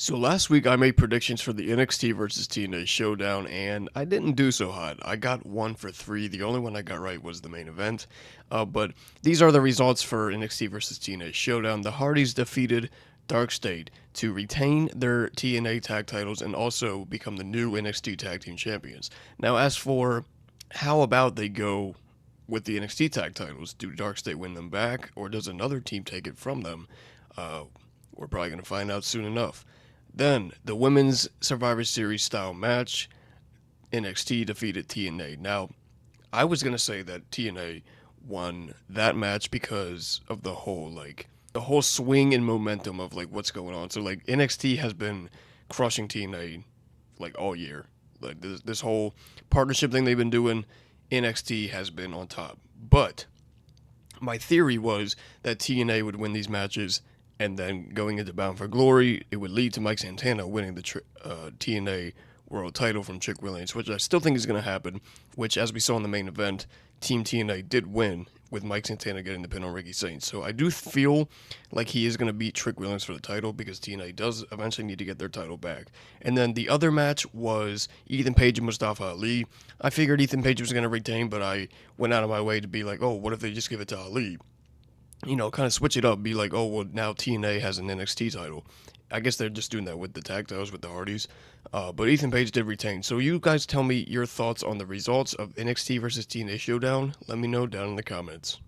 So last week I made predictions for the NXT versus TNA Showdown, and I didn't do so hot. I got 1 for 3. The only one I got right was the main event. But these are the results for NXT versus TNA Showdown. The Hardys defeated Dark State to retain their TNA tag titles and also become the new NXT Tag Team Champions. Now, as for how about they go with the NXT tag titles, do Dark State win them back, or does another team take it from them? Uh, we're probably going to find out soon enough. Then, the women's Survivor Series style match, NXT defeated TNA. Now, I was going to say that TNA won that match because of the whole swing and momentum of, what's going on. So, NXT has been crushing TNA, all year. Like, this whole partnership thing they've been doing, NXT has been on top. But my theory was that TNA would win these matches, and then going into Bound for Glory, it would lead to Mike Santana winning the TNA World Title from Chick Williams, which I still think is going to happen. Which, as we saw in the main event, Team TNA did win with Mike Santana getting the pin on Ricky Saints. So I do feel like he is going to beat Trick Williams for the title because TNA does eventually need to get their title back. And then the other match was Ethan Page and Mustafa Ali. I figured Ethan Page was going to retain, but I went out of my way to be like, oh, what if they just give it to Ali? Kind of switch it up, be like, oh, well, now TNA has an NXT title. I guess they're just doing that with the tag titles with the Hardys. But Ethan Page did retain. So you guys tell me your thoughts on the results of NXT versus TNA Showdown. Let me know down in the comments.